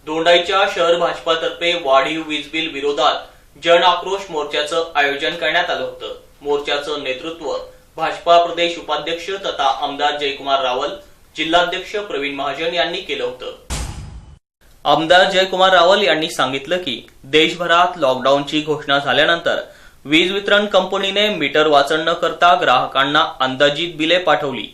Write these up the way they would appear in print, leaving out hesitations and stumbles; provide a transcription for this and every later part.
दोंडाईच्या शहर भाजपातर्फे वाढीव वीज बिल विरोधात जन आक्रोश मोर्चाचं आयोजन करण्यात आलं होतं। मोर्चाचं नेतृत्व भाजपा प्रदेश उपाध्यक्ष तथा आमदार जयकुमार रावल, जिल्हाध्यक्ष प्रवीण महाजन यांनी केलं होतं। आमदार जयकुमार रावल यांनी सांगितलं की देशभरात लॉकडाऊनची घोषणा झाल्यानंतर वीज वितरण कंपनीने मीटर वाचन न करता ग्राहकांना अंदाजित बिले पाठवली।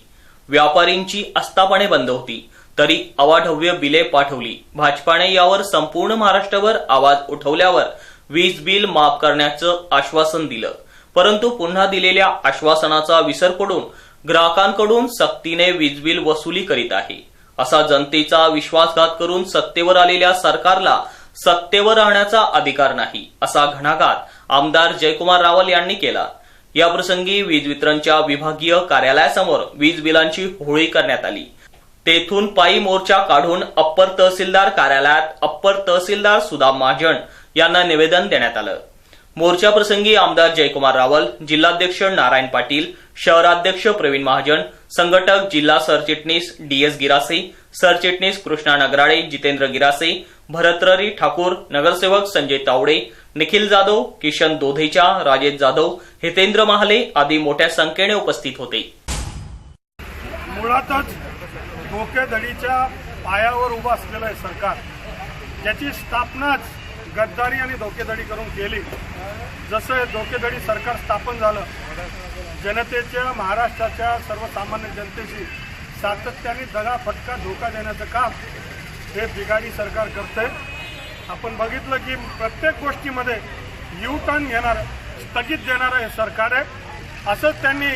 व्यापारींची आस्थापने बंद होती तरी अवाढव्य बिले पाठवली। भाजपाने यावर संपूर्ण महाराष्ट्रावर आवाज उठवल्यावर वीज बिल माफ करण्याचं आश्वासन दिलं, परंतु पुन्हा दिलेल्या आश्वासनाचा विसर पडून ग्राहकांकडून सक्तीने वीज बिल वसुली करीत आहे। असा जनतेचा विश्वासघात करून सत्तेवर आलेल्या सरकारला सत्तेवर राहण्याचा अधिकार नाही, असा घणाघात आमदार जयकुमार रावल यांनी केला। याप्रसंगी वीज वितरणच्या विभागीय कार्यालयासमोर वीज बिलांची होळी करण्यात आली। तेथून पायी मोर्चा काढून अप्पर तहसीलदार कार्यालयात अप्पर तहसीलदार सुदाम महाजन यांना निवेदन देण्यात आलं। मोर्चाप्रसंगी आमदार जयकुमार रावल, जिल्हाध्यक्ष नारायण पाटील, शहराध्यक्ष प्रवीण महाजन, संघटक जिल्हा सरचिटणीस DS गिरासे, सरचिटणीस कृष्णा नगराळे, जितेंद्र गिरासे, भरतरी ठाकूर, नगरसेवक संजय तावडे, निखिल जाधव, किशन दोधेचा, राजेश जाधव, हितेंद्र महाले आदी मोठ्या संख्येने उपस्थित होते। मुळातच धोकेधडीच्या पायावर उभं असलेलं आहे सरकार, ज्याची स्थापनाच गद्दारी आणि धोकेधडी करून केली। जसं धोकेधडी सरकार स्थापन झालं, जनतेच्या, महाराष्ट्राच्या सर्वसामान्य जनतेशी सातत्याने दगाफटका धोका देण्याचं काम हे बिघाडी सरकार करते। आपण बघितलं की प्रत्येक गोष्टीमध्ये यू टर्न घेणारं, स्थगित देणारं हे सरकार आहे। असंच त्यांनी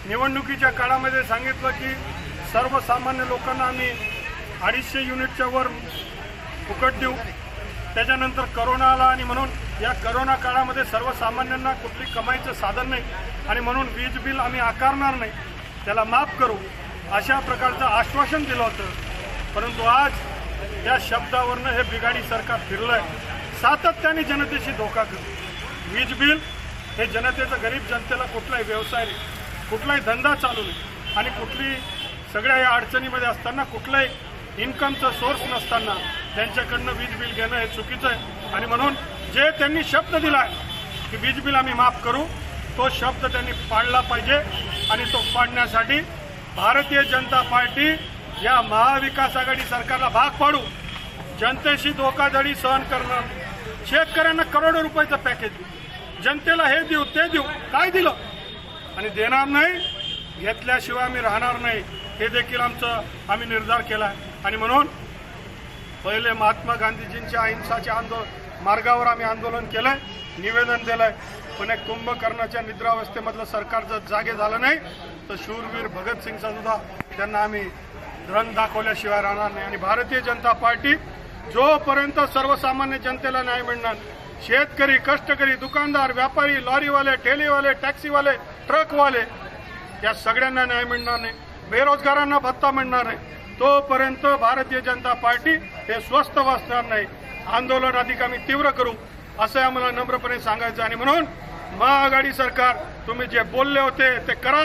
निवडणुकीच्या काळामध्ये सांगितलं की सर्वसामान्य लोकांना आम्ही 250 युनिटच्या वर फुकट देऊ। त्याच्यानंतर करोना आला आणि म्हणून या करोना काळामध्ये सर्वसामान्यांना कुठली कमाईचं साधन नाही आणि म्हणून वीज बिल आम्ही आकारणार नाही, त्याला माफ करू, अशा प्रकारचं आश्वासन दिलं होतं। परंतु आज या शब्दावरनं हे बिघाडी सरकार फिरलंय, सातत्याने जनतेशी धोका करतं। वीज बिल हे जनतेचं, गरीब जनतेला कुठलाही व्यवसाय नाही, कुठलाही धंदा चालू नाही आणि कुठली सगळ्या या अडचणीमध्ये असताना कुठलाही इन्कमचा सोर्स नसताना त्यांच्याकडनं वीज बिल घेणं हे चुकीचं आहे। आणि म्हणून जे त्यांनी शब्द दिलाय की वीज बिल आम्ही माफ करू, तो शब्द त्यांनी पाळला पाहिजे आणि तो पाडण्यासाठी भारतीय जनता पार्टी या महाविकास आघाडी सरकारला भाग पाडू, जनतेशी धोकाधडी सहन करणार, शेतकऱ्यांना करोडो रुपयाचं पॅकेज देऊ, जनतेला हे देऊ ते देऊ, काय दिलं आणि देणार नाही, घेतल्याशिवाय आम्ही राहणार नाही, हे देखील आम्ही निर्धार केला आहे। आणि म्हणून पहिले महात्मा गांधीजींच्या अहिंसाच्या मार्गावर आम्ही आंदोलन केलंय, निवेदन दिलंय, पण एक कुंभकर्णाच्या निद्रावस्थेमधलं सरकार जर जागे झालं नाही तर शूरवीर भगतसिंगचा सुद्धा त्यांना आम्ही रंग दाखवल्याशिवाय राहणार नाही। आणि भारतीय जनता पार्टी जोपर्यंत सर्वसामान्य जनतेला न्याय मिळणार, शेतकरी, कष्टकरी, दुकानदार, व्यापारी, लॉरीवाले, ठेलेवाले, टॅक्सीवाले, ट्रकवाले या सगळ्यांना न्याय मिळणार नाही, बेरोजगारांना भत्ता मिळणार नाही, तोपर्यंत भारतीय जनता पार्टी हे स्वस्थ बसणार नाही। आंदोलन अधिक आम्ही तीव्र करू असं आम्हाला नम्रपणे सांगायचं। आणि म्हणून महाआघाडी सरकार, तुम्ही जे बोलले होते ते करा,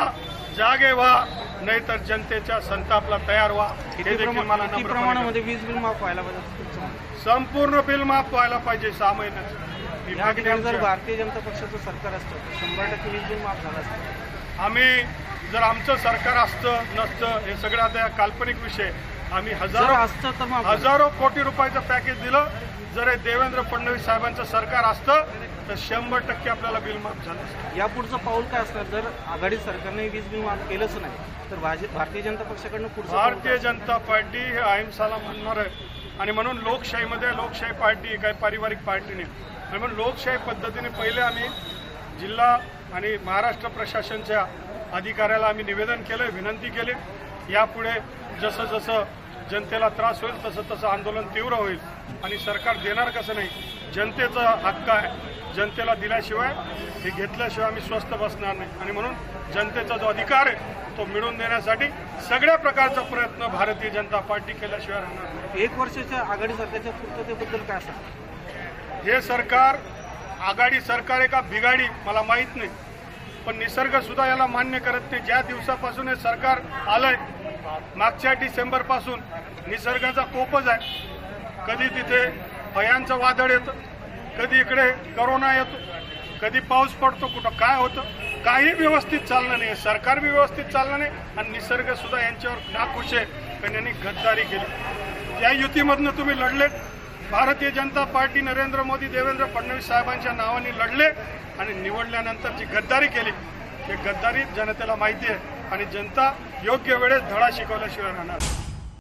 जागे व्हा, नाहीतर जनतेच्या संतापला तयार व्हा। हे देखील मला प्रमाणामध्ये वीज बिल माफ व्हायला पाहिजे, संपूर्ण बिल माफ व्हायला पाहिजे 6 महिन्याचं। जर भारतीय जनता पक्षाचं सरकार असतं तर 100% वीज बिल माफ झालं असतं। आम्ही जर आमचं सरकार असतं नसतं हे सगळं आता काल्पनिक विषय, आम्ही हजारो कोटी रुपयाचं पॅकेज दिलं। जर देवेंद्र फडणवीस साहेबांचं सरकार असतं तर 100% आपल्याला बिल माफ झालं असतं। यापुढचं पाऊल काय असणार जर आघाडी सरकारने वीज बिल माफ केलंच नाही तर भारतीय जनता पक्षाकडनं पुढचं? भारतीय जनता पार्टी हे अहिंसाला मानणार आहे आणि म्हणून लोकशाहीमध्ये लोकशाही पार्टी काही पारिवारिक पार्टी नाही आणि म्हणून लोकशाही पद्धतीने पहिले आम्ही जिल्हा आणि महाराष्ट्र प्रशासनच्या अधिकाऱ्याला आम्ही निवेदन केलं, विनंती केली, यापुढे जसं जसं जनतेला त्रास होईल तसं तसं आंदोलन तीव्र होईल आणि सरकार देणार कसं नाही, जनतेचा हक्क आहे, जनतेला दिल्याशिवाय हे घेतल्याशिवाय आम्ही स्वस्थ बसणार नाही। आणि म्हणून जनतेचा जो अधिकार आहे तो मिळवून देण्यासाठी सगळ्या प्रकारचा प्रयत्न भारतीय जनता पार्टी केल्याशिवाय राहणार नाही। 1 वर्षाच्या आघाडी सरकारच्या पूर्ततेबद्दल काय सांगता? हे सरकार आघाडी सरकार आहे का बिघाडी मला माहीत नाही, पण निसर्ग सुद्धा याला मान्य करत नाही। ज्या दिवसापासून हे सरकार आलंय, मागच्या डिसेंबर पासून निसर्गाचा कोपच आहे, कधी तिथे भयांचं वादळ येतं, कधी इकडे करोना येतो, कधी पाऊस पडतो, कुठं काय होतं, काही व्यवस्थित चाललं नाही, सरकार बी व्यवस्थित चाललं नाही आणि निसर्ग सुद्धा यांच्यावर नाखुश आहे कारण यांनी गद्दारी केली. या युतीमधनं तुम्ही लढले, भारतीय जनता पार्टी नरेंद्र मोदी देवेंद्र फडणवीस साहेबांच्या नावाने लढले आणि निवडल्यानंतर जी गद्दारी केली ही गद्दारी जनतेला माहिती आहे आणि जनता योग्य वेळेस धडा शिकवल्याशिवाय राहणार.